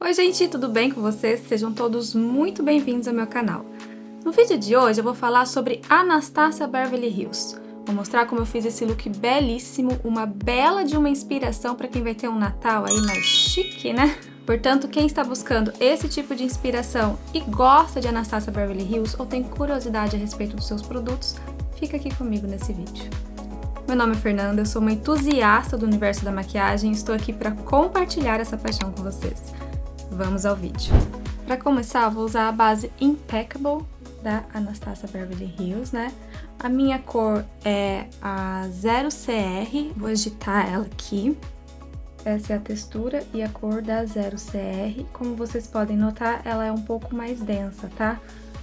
Oi gente, tudo bem com vocês? Sejam todos muito bem-vindos ao meu canal. No vídeo de hoje eu vou falar sobre Anastasia Beverly Hills. Vou mostrar como eu fiz esse look belíssimo, uma bela de uma inspiração para quem vai ter um Natal aí mais chique, né? Portanto, quem está buscando esse tipo de inspiração e gosta de Anastasia Beverly Hills ou tem curiosidade a respeito dos seus produtos, fica aqui comigo nesse vídeo. Meu nome é Fernanda, eu sou uma entusiasta do universo da maquiagem e estou aqui para compartilhar essa paixão com vocês. Vamos ao vídeo. Para começar, eu vou usar a base Impeccable da Anastasia Beverly Hills, né? A minha cor é a 0CR, vou agitar ela aqui. Essa é a textura e a cor da 0CR. Como vocês podem notar, ela é um pouco mais densa, tá?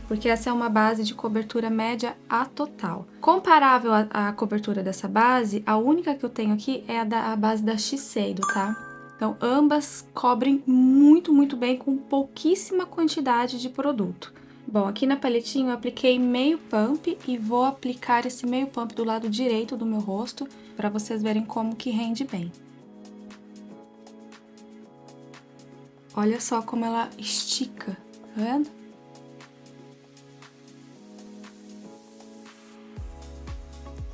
Porque essa é uma base de cobertura média a total. Comparável à cobertura dessa base, a única que eu tenho aqui é a base da Shiseido, tá? Então, ambas cobrem muito bem com pouquíssima quantidade de produto. Bom, aqui na paletinha eu apliquei meio pump e vou aplicar esse meio pump do lado direito do meu rosto para vocês verem como que rende bem. Olha só como ela estica, tá vendo?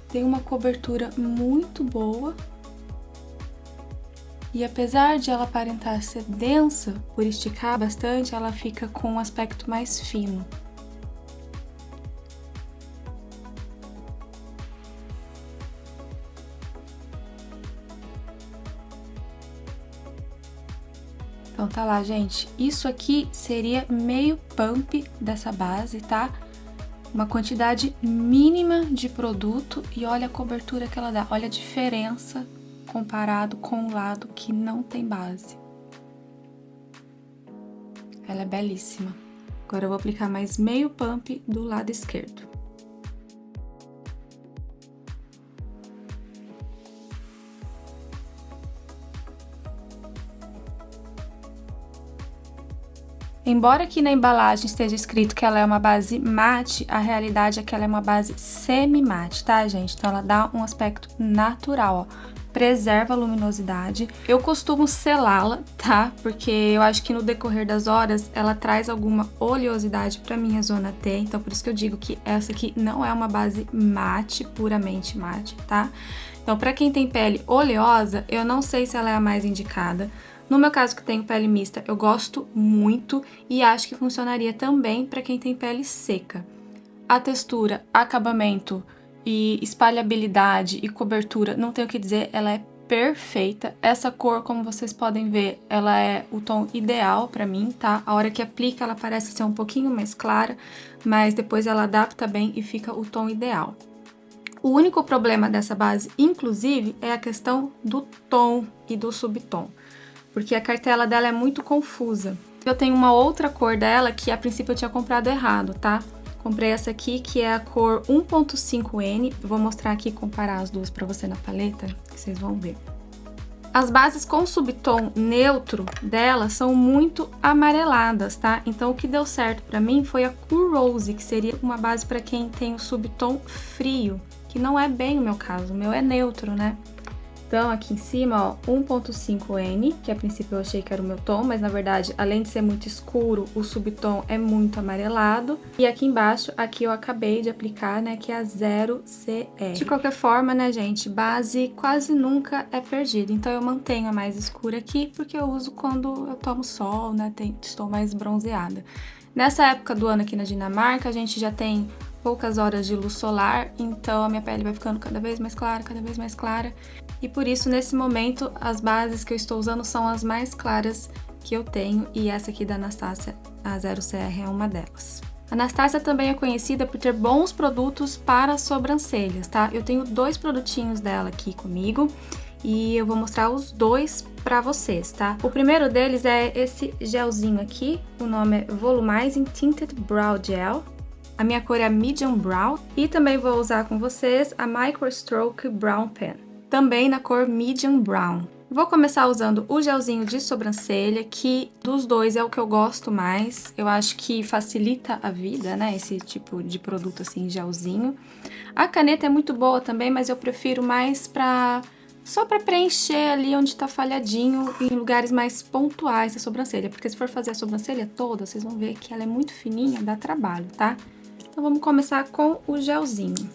Tem uma cobertura muito boa. E apesar de ela aparentar ser densa, por esticar bastante, ela fica com um aspecto mais fino. Então tá lá, gente. Isso aqui seria meio pump dessa base, tá? Uma quantidade mínima de produto e olha a cobertura que ela dá. Olha a diferença comparado com o lado que não tem base. Ela é belíssima. Agora eu vou aplicar mais meio pump do lado esquerdo. Embora aqui na embalagem esteja escrito que ela é uma base mate, a realidade é que ela é uma base semi-mate, tá, gente? Então ela dá um aspecto natural, ó. Preserva a luminosidade. Eu costumo selá-la, tá? Porque eu acho que no decorrer das horas ela traz alguma oleosidade pra minha zona T, então por isso que eu digo que essa aqui não é uma base mate, puramente mate, tá? Então pra quem tem pele oleosa, eu não sei se ela é a mais indicada. No meu caso, que tenho pele mista, eu gosto muito e acho que funcionaria também para quem tem pele seca. A textura, acabamento e espalhabilidade e cobertura, não tenho o que dizer, ela é perfeita. Essa cor, como vocês podem ver, ela é o tom ideal para mim, tá? A hora que aplica, ela parece ser um pouquinho mais clara, mas depois ela adapta bem e fica o tom ideal. O único problema dessa base, inclusive, é a questão do tom e do subtom, porque a cartela dela é muito confusa. Eu tenho uma outra cor dela que a princípio eu tinha comprado errado, tá? Comprei essa aqui, que é a cor 1.5N. Eu vou mostrar aqui, comparar as duas pra você na paleta, que vocês vão ver. As bases com subtom neutro dela são muito amareladas, tá? Então o que deu certo pra mim foi a Cool Rose, que seria uma base pra quem tem o subtom frio, que não é bem o meu caso, o meu é neutro, né? Então, aqui em cima, ó, 1.5N, que a princípio eu achei que era o meu tom, mas na verdade, além de ser muito escuro, o subtom é muito amarelado. E aqui embaixo, aqui eu acabei de aplicar, né, que é a 0CR. De qualquer forma, né, gente, base quase nunca é perdida. Então, eu mantenho a mais escura aqui, porque eu uso quando eu tomo sol, né, estou mais bronzeada. Nessa época do ano aqui na Dinamarca, a gente já tem poucas horas de luz solar, então a minha pele vai ficando cada vez mais clara, cada vez mais clara. E por isso, nesse momento, as bases que eu estou usando são as mais claras que eu tenho, e essa aqui da Anastasia, a 0CR, é uma delas. A Anastasia também é conhecida por ter bons produtos para sobrancelhas, tá? Eu tenho dois produtinhos dela aqui comigo, e eu vou mostrar os dois pra vocês, tá? O primeiro deles é esse gelzinho aqui, o nome é Volumizing Tinted Brow Gel. A minha cor é a Medium Brown, e também vou usar com vocês a Micro Stroke Brown Pen, também na cor Medium Brown. Vou começar usando o gelzinho de sobrancelha, que dos dois é o que eu gosto mais. Eu acho que facilita a vida, né, esse tipo de produto assim, gelzinho. A caneta é muito boa também, mas eu prefiro mais pra só pra preencher ali onde tá falhadinho, em lugares mais pontuais da sobrancelha. Porque se for fazer a sobrancelha toda, vocês vão ver que ela é muito fininha, dá trabalho, tá? Então vamos começar com o gelzinho.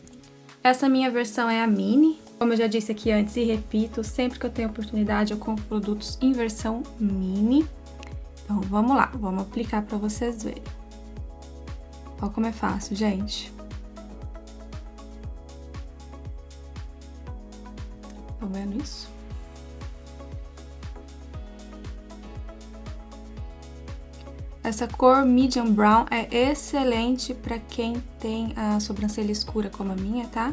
Essa minha versão é a mini. Como eu já disse aqui antes e repito, sempre que eu tenho oportunidade eu compro produtos em versão mini. Então vamos lá, vamos aplicar pra vocês verem. Olha como é fácil, gente. Estão vendo isso? Essa cor medium brown é excelente para quem tem a sobrancelha escura como a minha, tá?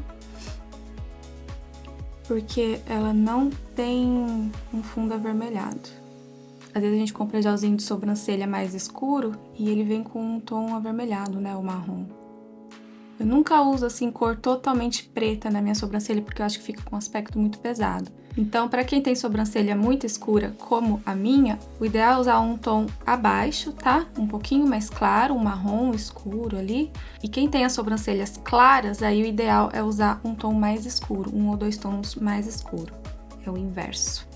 Porque ela não tem um fundo avermelhado. Às vezes a gente compra gelzinho de sobrancelha mais escuro e ele vem com um tom avermelhado, né, o marrom. Eu nunca uso assim cor totalmente preta na minha sobrancelha porque eu acho que fica com um aspecto muito pesado. Então, para quem tem sobrancelha muito escura, como a minha, o ideal é usar um tom abaixo, tá? Um pouquinho mais claro, um marrom escuro ali. E quem tem as sobrancelhas claras, aí o ideal é usar um tom mais escuro, 1 ou 2 tons mais escuro. É o inverso.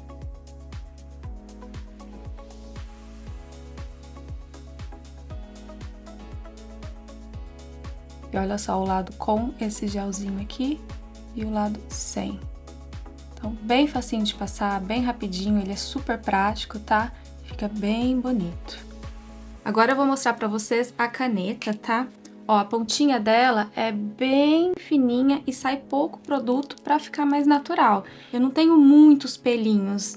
E olha só o lado com esse gelzinho aqui e o lado sem. Então, bem facinho de passar, bem rapidinho, ele é super prático, tá? Fica bem bonito. Agora eu vou mostrar pra vocês a caneta, tá? Ó, a pontinha dela é bem fininha e sai pouco produto pra ficar mais natural. Eu não tenho muitos pelinhos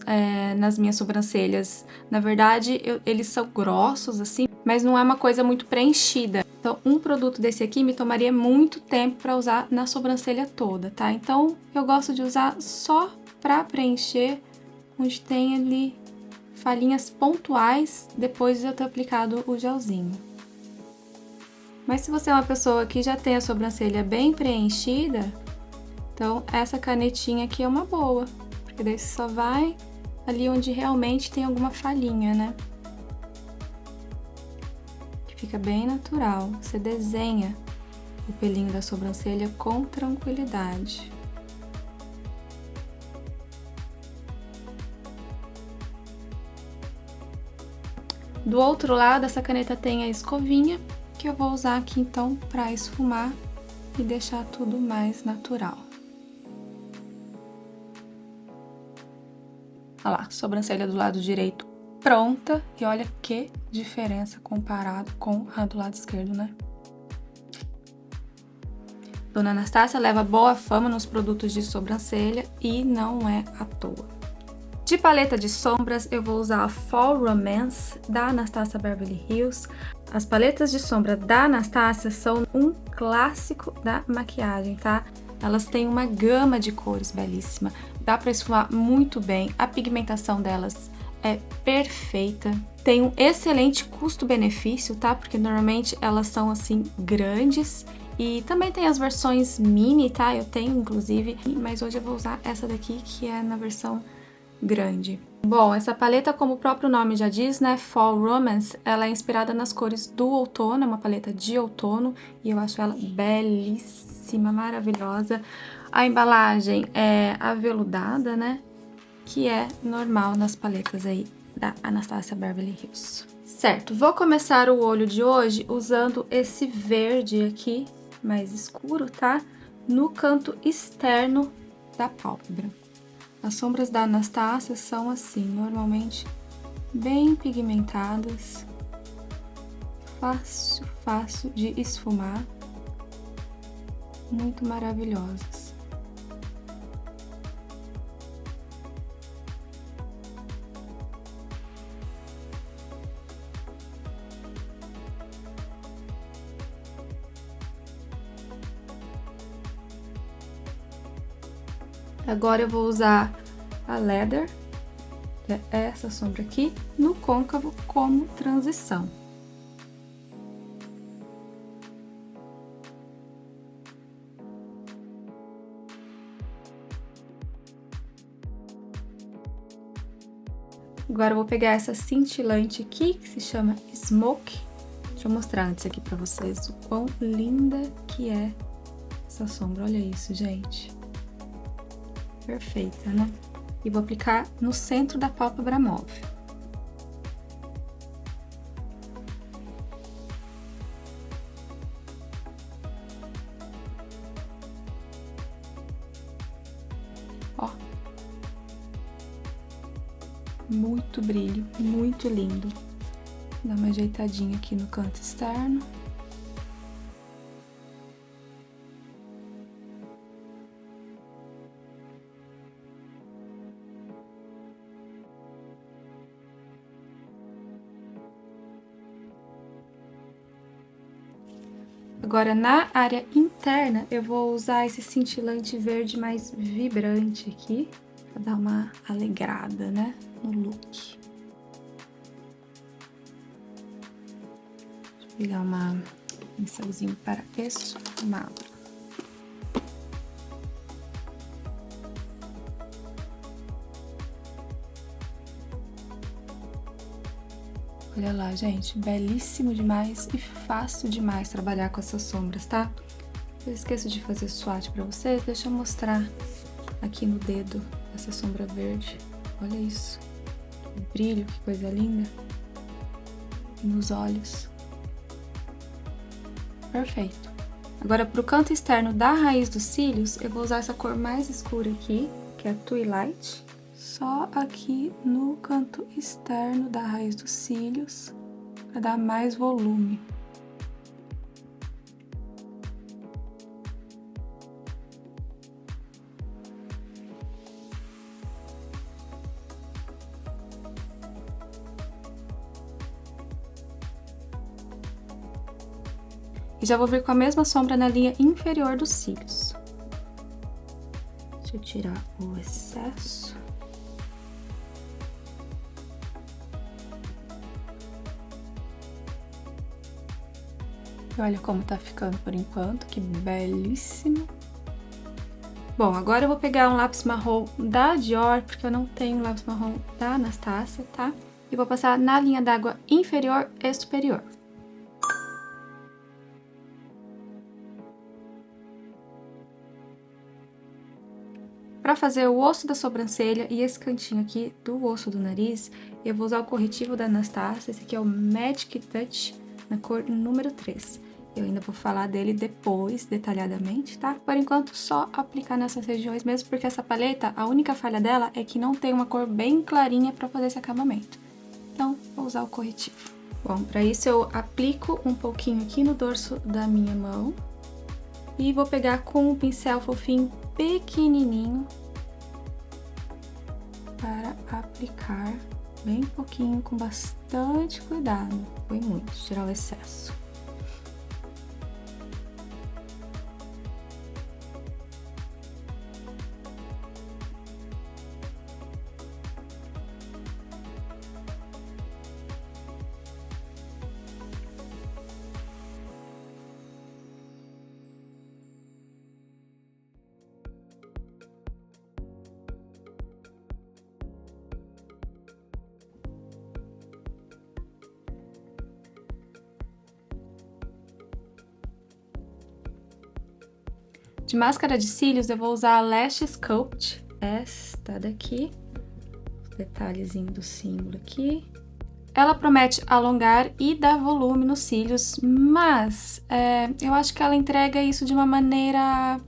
nas minhas sobrancelhas. Na verdade, eles são grossos, assim, mas não é uma coisa muito preenchida. Então, um produto desse aqui me tomaria muito tempo pra usar na sobrancelha toda, tá? Então, eu gosto de usar só pra preencher onde tem ali falhinhas pontuais depois de eu ter aplicado o gelzinho. Mas se você é uma pessoa que já tem a sobrancelha bem preenchida, então essa canetinha aqui é uma boa, porque daí você só vai ali onde realmente tem alguma falhinha, né? Que fica bem natural. Você desenha o pelinho da sobrancelha com tranquilidade. Do outro lado, essa caneta tem a escovinha, que eu vou usar aqui então para esfumar e deixar tudo mais natural. Olha lá, sobrancelha do lado direito pronta e olha que diferença comparado com a do lado esquerdo, né? Dona Anastácia leva boa fama nos produtos de sobrancelha e não é à toa. De paleta de sombras, eu vou usar a Fall Romance da Anastasia Beverly Hills. As paletas de sombra da Anastasia são um clássico da maquiagem, tá? Elas têm uma gama de cores belíssima, dá pra esfumar muito bem, a pigmentação delas é perfeita. Tem um excelente custo-benefício, tá? Porque normalmente elas são assim grandes. E também tem as versões mini, tá? Eu tenho inclusive, mas hoje eu vou usar essa daqui que é na versão grande. Bom, essa paleta, como o próprio nome já diz, né, Fall Romance, ela é inspirada nas cores do outono, é uma paleta de outono e eu acho ela belíssima, maravilhosa. A embalagem é aveludada, né, que é normal nas paletas aí da Anastasia Beverly Hills. Certo, vou começar o olho de hoje usando esse verde aqui, mais escuro, tá? No canto externo da pálpebra. As sombras da Anastasia são assim, normalmente bem pigmentadas, fácil de esfumar, muito maravilhosas. Agora eu vou usar a Leather, que é essa sombra aqui, no côncavo como transição. Agora eu vou pegar essa cintilante aqui, que se chama Smoke. Deixa eu mostrar antes aqui pra vocês o quão linda que é essa sombra. Olha isso, gente. Perfeita, né? e vou aplicar no centro da pálpebra móvel. Ó. Muito brilho, muito lindo. Dá uma ajeitadinha aqui no canto externo. Agora, na área interna, eu vou usar esse cintilante verde mais vibrante aqui, pra dar uma alegrada, né, no look. Deixa eu pegar um pincelzinho para esfumá-lo. Olha lá, gente, belíssimo demais e fácil demais trabalhar com essas sombras, tá? Eu esqueço de fazer swatch pra vocês, deixa eu mostrar aqui no dedo essa sombra verde. Olha isso, que brilho, que coisa linda. E nos olhos. Perfeito. Agora, pro canto externo da raiz dos cílios, eu vou usar essa cor mais escura aqui, que é a Twilight. Só aqui no canto externo da raiz dos cílios, para dar mais volume. E já vou vir com a mesma sombra na linha inferior dos cílios. Deixa eu tirar o excesso. E olha como tá ficando por enquanto, que belíssimo. Bom, agora eu vou pegar um lápis marrom da Dior, porque eu não tenho lápis marrom da Anastasia, tá? E vou passar na linha d'água inferior e superior. Para fazer o osso da sobrancelha e esse cantinho aqui do osso do nariz, eu vou usar o corretivo da Anastasia, esse aqui é o Magic Touch, na cor número 3. Eu ainda vou falar dele depois, detalhadamente, tá? Por enquanto, só aplicar nessas regiões mesmo, porque essa paleta, a única falha dela é que não tem uma cor bem clarinha para fazer esse acabamento. Então, vou usar o corretivo. Bom, para isso eu aplico um pouquinho aqui no dorso da minha mão e vou pegar com um pincel fofinho pequenininho para aplicar bem pouquinho, com bastante cuidado. Não foi muito, tirar o excesso. De máscara de cílios, eu vou usar a Lash Sculpt, esta daqui, os detalhezinhos do símbolo aqui. Ela promete alongar e dar volume nos cílios, mas eu acho que ela entrega isso de uma maneira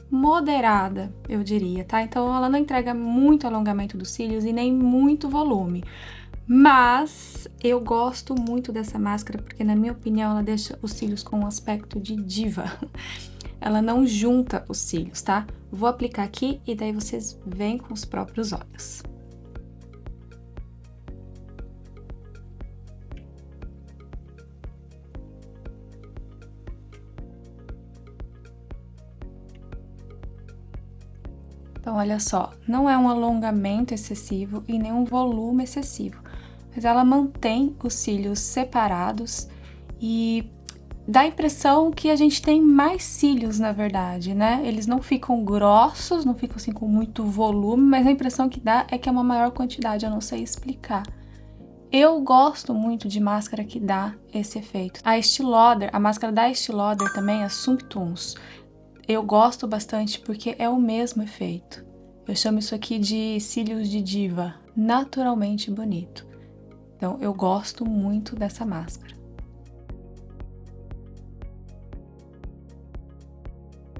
moderada, eu diria, tá? Então, ela não entrega muito alongamento dos cílios e nem muito volume. Mas eu gosto muito dessa máscara, porque na minha opinião ela deixa os cílios com um aspecto de diva. Ela não junta os cílios, tá? Vou aplicar aqui e daí vocês veem com os próprios olhos. Então, olha só, não é um alongamento excessivo e nem um volume excessivo, mas ela mantém os cílios separados e dá a impressão que a gente tem mais cílios, na verdade, né? Eles não ficam grossos, não ficam assim com muito volume, mas a impressão que dá é que é uma maior quantidade, eu não sei explicar. Eu gosto muito de máscara que dá esse efeito. A Estée Lauder, a máscara da Estée Lauder também, a Sumptuous, eu gosto bastante porque é o mesmo efeito. Eu chamo isso aqui de cílios de diva, naturalmente bonito. Então, eu gosto muito dessa máscara.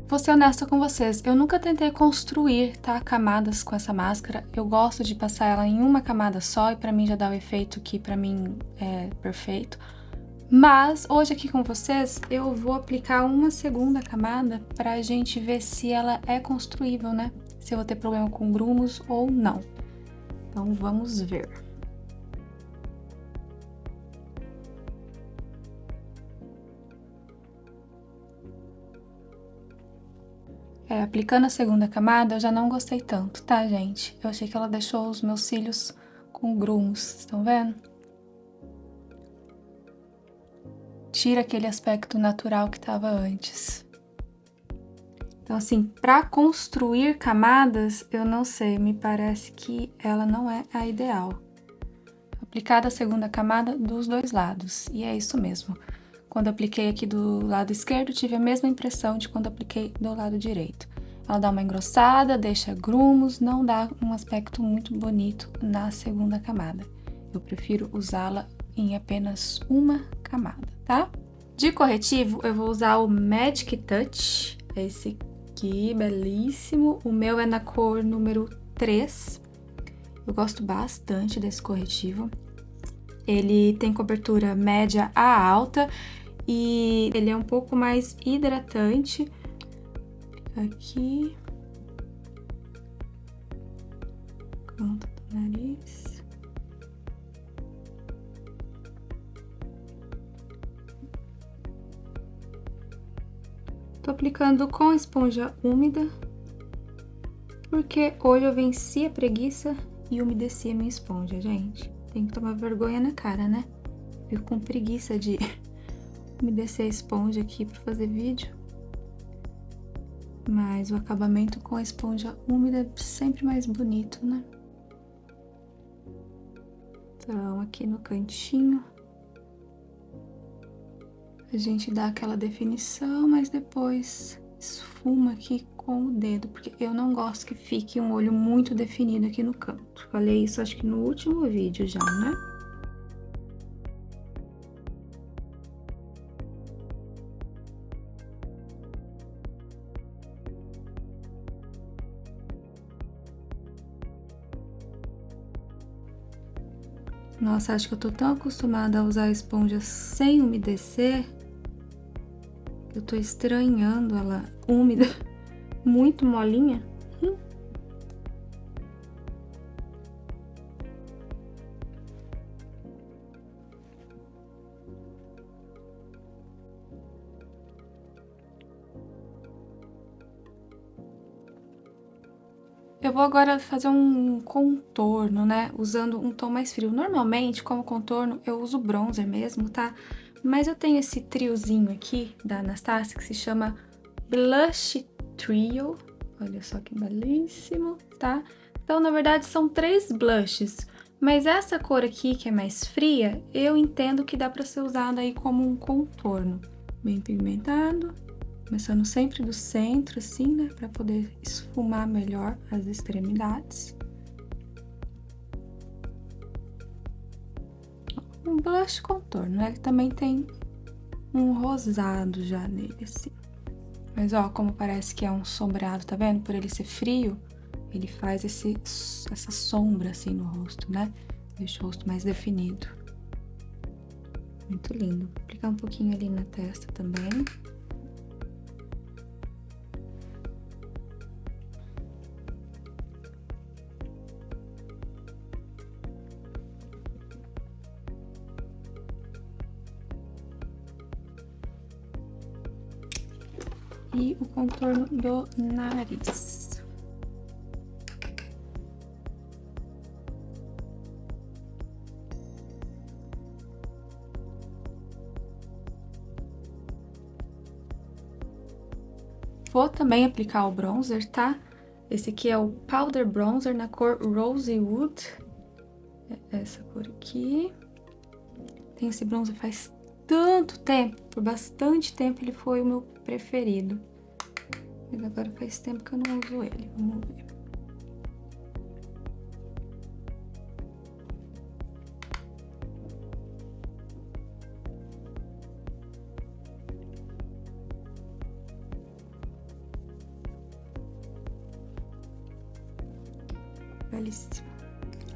Vou ser honesta com vocês, eu nunca tentei construir, tá, camadas com essa máscara. Eu gosto de passar ela em uma camada só e pra mim já dá o efeito que pra mim é perfeito. Mas hoje aqui com vocês eu vou aplicar uma segunda camada pra gente ver se ela é construível, né? Se eu vou ter problema com grumos ou não. Então vamos ver. Aplicando a segunda camada, eu já não gostei tanto, tá, gente? Eu achei que ela deixou os meus cílios com grumos, estão vendo? Tira aquele aspecto natural que tava antes. Então, assim, pra construir camadas, eu não sei, me parece que ela não é a ideal. Aplicada a segunda camada dos dois lados, e é isso mesmo. Quando apliquei aqui do lado esquerdo, tive a mesma impressão de quando apliquei do lado direito. Ela dá uma engrossada, deixa grumos, não dá um aspecto muito bonito na segunda camada. Eu prefiro usá-la em apenas uma camada, tá? De corretivo, eu vou usar o Magic Touch, esse aqui, belíssimo. O meu é na cor número 3. Eu gosto bastante desse corretivo. Ele tem cobertura média a alta e ele é um pouco mais hidratante. Aqui. Canto do nariz. Tô aplicando com esponja úmida, porque hoje eu venci a preguiça e umedeci a minha esponja, gente. Tem que tomar vergonha na cara, né? Fico com preguiça de umedecer a esponja aqui pra fazer vídeo. Mas o acabamento com a esponja úmida é sempre mais bonito, né? Então, aqui no cantinho, a gente dá aquela definição, mas depois esfuma aqui com o dedo, porque eu não gosto que fique um olho muito definido aqui no canto. Falei isso acho que no último vídeo já, né? Nossa, acho que eu tô tão acostumada a usar a esponja sem umedecer, que eu tô estranhando ela úmida, muito molinha. Eu vou agora fazer um contorno, né, usando um tom mais frio. Normalmente, como contorno, eu uso bronzer mesmo, tá? Mas eu tenho esse triozinho aqui da Anastasia que se chama Blush Trio. Olha só que belíssimo, tá? Então, na verdade, são 3 blushes. Mas essa cor aqui, que é mais fria, eu entendo que dá pra ser usada aí como um contorno. Bem pigmentado. Começando sempre do centro, assim, né? Pra poder esfumar melhor as extremidades. Um blush contorno, né? Ele também tem um rosado já nele, assim. Mas, ó, como parece que é um sombreado, tá vendo? Por ele ser frio, ele faz essa sombra, assim, no rosto, né? Deixa o rosto mais definido. Muito lindo. Vou aplicar um pouquinho ali na testa também. E o contorno do nariz. Vou também aplicar o bronzer, tá? Esse aqui é o Powder Bronzer na cor Rosy Wood. É essa cor aqui. Tem esse bronzer faz tanto tempo, por bastante tempo ele foi o meu preferido. Mas agora faz tempo que eu não uso ele, vamos ver. belíssimo.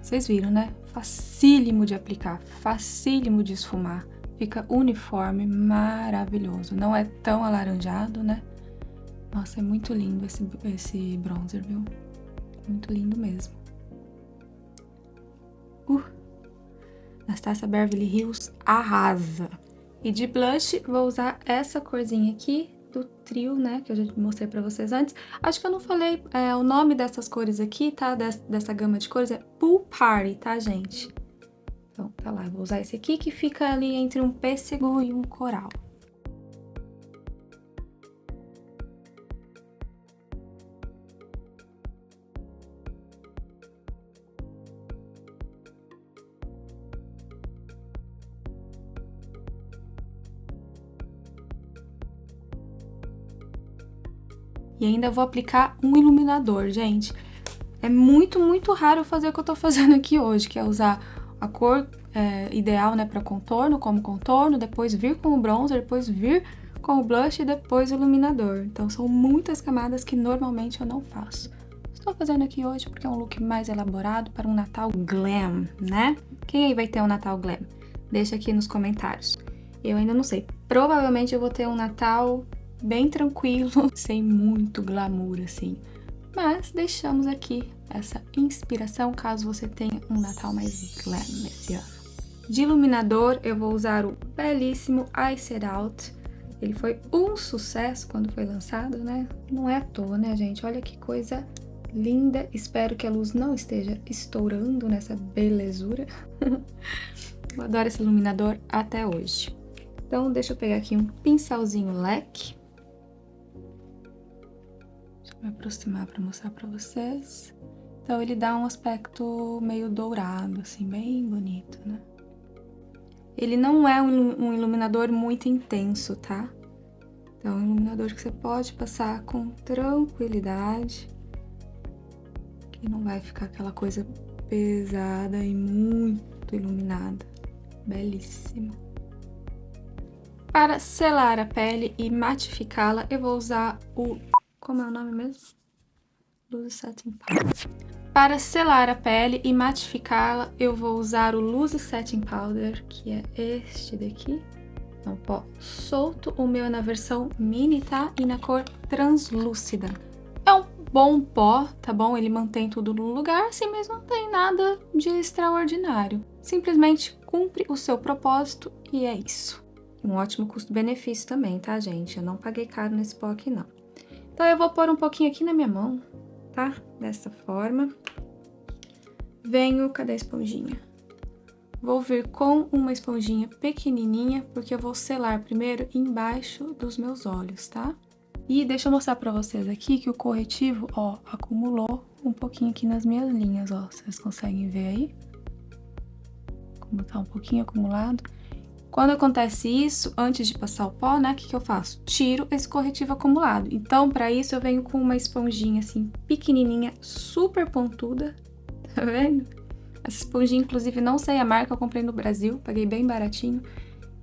Vocês viram, né? Facílimo de aplicar, facílimo de esfumar. Fica uniforme, maravilhoso. Não é tão alaranjado, né? Nossa, é muito lindo esse bronzer, viu? Muito lindo mesmo. Anastasia Beverly Hills arrasa. E de blush, vou usar essa corzinha aqui do trio, né? Que eu já mostrei pra vocês antes. Acho que eu não falei o nome dessas cores aqui, tá? Dessa gama de cores é Pool Party, tá, gente? Então, tá lá. Eu vou usar esse aqui que fica ali entre um pêssego e um coral. E ainda vou aplicar um iluminador, gente. É muito, muito raro fazer o que eu tô fazendo aqui hoje, que é usar a cor ideal, né, pra contorno, como contorno, depois vir com o bronzer, depois vir com o blush e depois o iluminador. Então, são muitas camadas que normalmente eu não faço. Estou fazendo aqui hoje porque é um look mais elaborado para um Natal glam, né? Quem aí vai ter um Natal glam? Deixa aqui nos comentários. Eu ainda não sei. Provavelmente eu vou ter um Natal bem tranquilo, sem muito glamour, assim. Mas deixamos aqui essa inspiração, caso você tenha um Natal mais glam esse ano. De iluminador, eu vou usar o belíssimo Ice It Out. Ele foi um sucesso quando foi lançado, né? Não é à toa, né, gente? Olha que coisa linda. Espero que a luz não esteja estourando nessa belezura. Eu adoro esse iluminador até hoje. Então, deixa eu pegar aqui um pincelzinho leque. Me aproximar para mostrar para vocês. Então, ele dá um aspecto meio dourado, assim, bem bonito, né? Ele não é um iluminador muito intenso, tá? Então, é um iluminador que você pode passar com tranquilidade, que não vai ficar aquela coisa pesada e muito iluminada. Belíssimo. Para selar a pele e matificá-la, eu vou usar o... Como é o nome mesmo? Luxe Setting Powder. Para selar a pele e matificá-la, eu vou usar o Luxe Setting Powder, que é este daqui. É um pó solto, o meu é na versão mini, tá? E na cor translúcida. É um bom pó, tá bom? Ele mantém tudo no lugar, assim, mas não tem nada de extraordinário. Simplesmente cumpre o seu propósito e é isso. Um ótimo custo-benefício também, tá, gente? Eu não paguei caro nesse pó aqui, não. Então, eu vou pôr um pouquinho aqui na minha mão, tá? Dessa forma. Venho... Cadê a esponjinha? Vou vir com uma esponjinha pequenininha, porque eu vou selar primeiro embaixo dos meus olhos, tá? E deixa eu mostrar pra vocês aqui que o corretivo, ó, acumulou um pouquinho aqui nas minhas linhas, ó. Vocês conseguem ver aí? Como tá um pouquinho acumulado. Quando acontece isso, antes de passar o pó, né, o que eu faço? Tiro esse corretivo acumulado. Então, pra isso, eu venho com uma esponjinha, assim, pequenininha, super pontuda, tá vendo? Essa esponjinha, inclusive, não sei a marca, eu comprei no Brasil, paguei bem baratinho.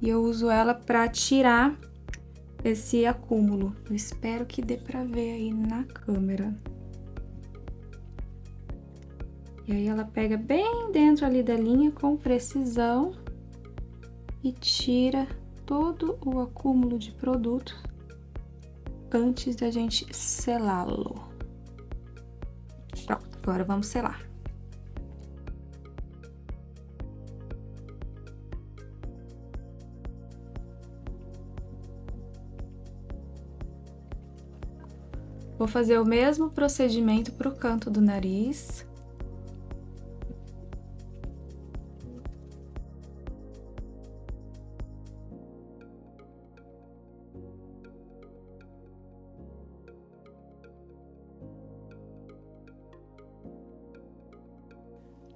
E eu uso ela pra tirar esse acúmulo. Eu espero que dê pra ver aí na câmera. E aí, ela pega bem dentro ali da linha, com precisão. E tira todo o acúmulo de produto antes da gente selá-lo. Pronto, agora vamos selar. Vou fazer o mesmo procedimento para o canto do nariz.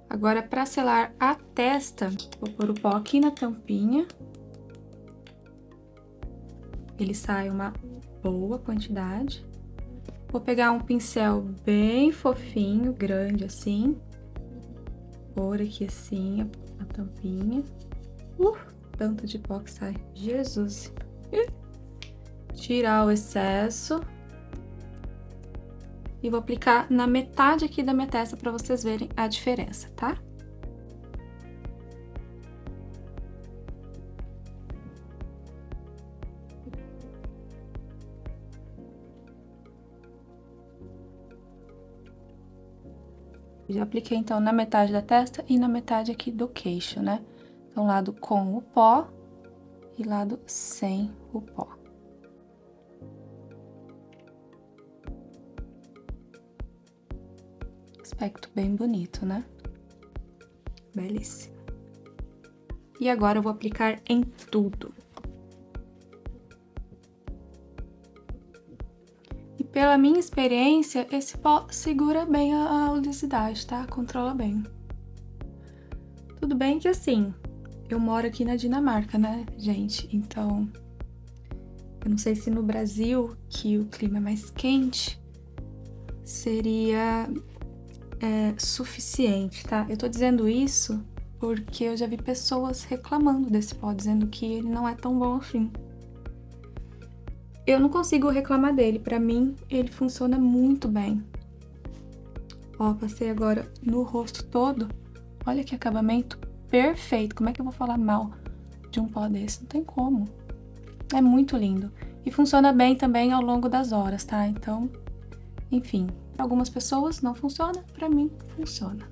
Agora, para selar a testa, vou pôr o pó aqui na tampinha. Ele sai uma boa quantidade. Vou pegar um pincel bem fofinho, grande assim. Pôr aqui assim a tampinha. Tanto de pó que sai. Jesus! Tirar o excesso. e vou aplicar na metade aqui da minha testa para vocês verem a diferença, tá? Já apliquei, então, na metade da testa e na metade aqui do queixo, né? Então, lado com o pó e lado sem o pó. Aspecto bem bonito, né? Belíssimo. E agora eu vou aplicar em tudo. E pela minha experiência, esse pó segura bem a oleosidade, tá? Controla bem. Tudo bem que assim, eu moro aqui na Dinamarca, né, gente? Então, eu não sei se no Brasil, que o clima é mais quente, seria suficiente, tá? Eu tô dizendo isso porque eu já vi pessoas reclamando desse pó, dizendo que ele não é tão bom assim. Eu não consigo reclamar dele, pra mim ele funciona muito bem. Ó, passei agora no rosto todo, olha que acabamento perfeito. Como é que eu vou falar mal de um pó desse? Não tem como. É muito lindo. E funciona bem também ao longo das horas, tá? Então, enfim, para algumas pessoas não funciona, pra mim funciona.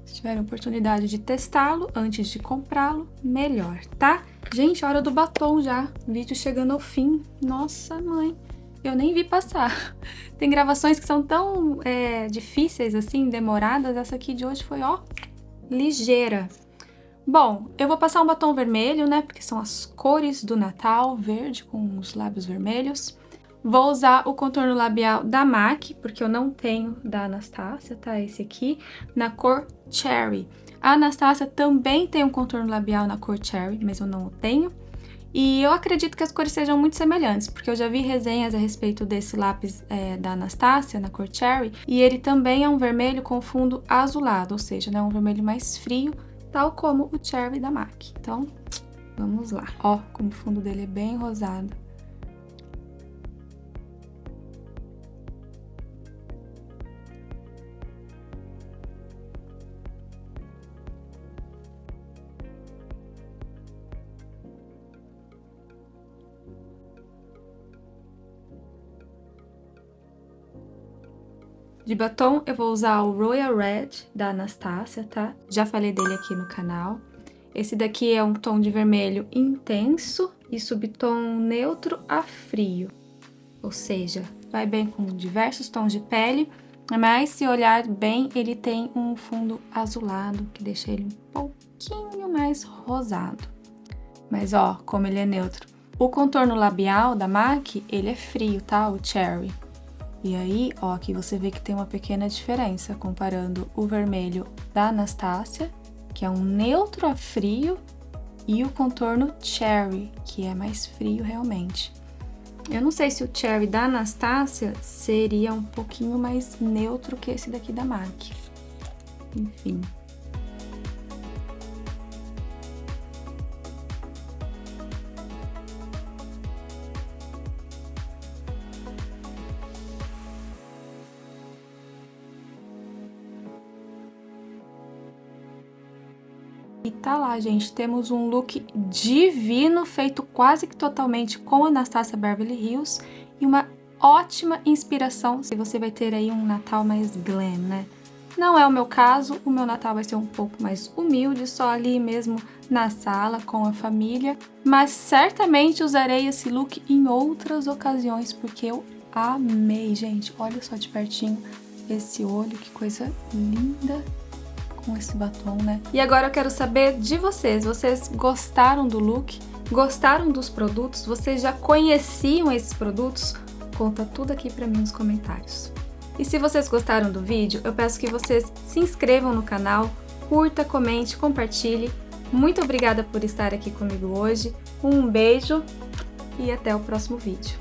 Se tiverem oportunidade de testá-lo antes de comprá-lo, melhor, tá? Gente, hora do batom já. Vídeo chegando ao fim. Nossa, mãe, eu nem vi passar. Tem gravações que são tão difíceis, assim, demoradas. Essa aqui de hoje foi, ó, ligeira. Bom, eu vou passar um batom vermelho, né? Porque são as cores do Natal, verde com os lábios vermelhos. Vou usar o contorno labial da MAC, porque eu não tenho da Anastasia, tá? Esse aqui, na cor Cherry. A Anastasia também tem um contorno labial na cor Cherry, mas eu não o tenho. E eu acredito que as cores sejam muito semelhantes, porque eu já vi resenhas a respeito desse lápis da Anastasia, na cor Cherry, e ele também é um vermelho com fundo azulado, ou seja, né, um vermelho mais frio, tal como o Cherry da MAC. Então, vamos lá. Ó, como o fundo dele é bem rosado. De batom, eu vou usar o Royal Red da Anastasia, tá? Já falei dele aqui no canal. Esse daqui é um tom de vermelho intenso e subtom neutro a frio. Ou seja, vai bem com diversos tons de pele, mas se olhar bem, ele tem um fundo azulado, que deixa ele um pouquinho mais rosado. Mas ó, como ele é neutro. O contorno labial da MAC, ele é frio, tá? O Cherry. E aí, ó, aqui você vê que tem uma pequena diferença comparando o vermelho da Anastasia, que é um neutro a frio, e o contorno Cherry, que é mais frio realmente. Eu não sei se o Cherry da Anastasia seria um pouquinho mais neutro que esse daqui da MAC. Enfim. E tá lá, gente, temos um look divino, feito quase que totalmente com a Anastasia Beverly Hills e uma ótima inspiração se você vai ter aí um Natal mais glam, né? Não é o meu caso, o meu Natal vai ser um pouco mais humilde, só ali mesmo na sala com a família, mas certamente usarei esse look em outras ocasiões, porque eu amei, gente. Olha só de pertinho esse olho, que coisa linda com esse batom, né? E agora eu quero saber de vocês. Vocês gostaram do look? Gostaram dos produtos? Vocês já conheciam esses produtos? Conta tudo aqui pra mim nos comentários. E se vocês gostaram do vídeo, eu peço que vocês se inscrevam no canal, curta, comente, compartilhe. Muito obrigada por estar aqui comigo hoje. Um beijo e até o próximo vídeo.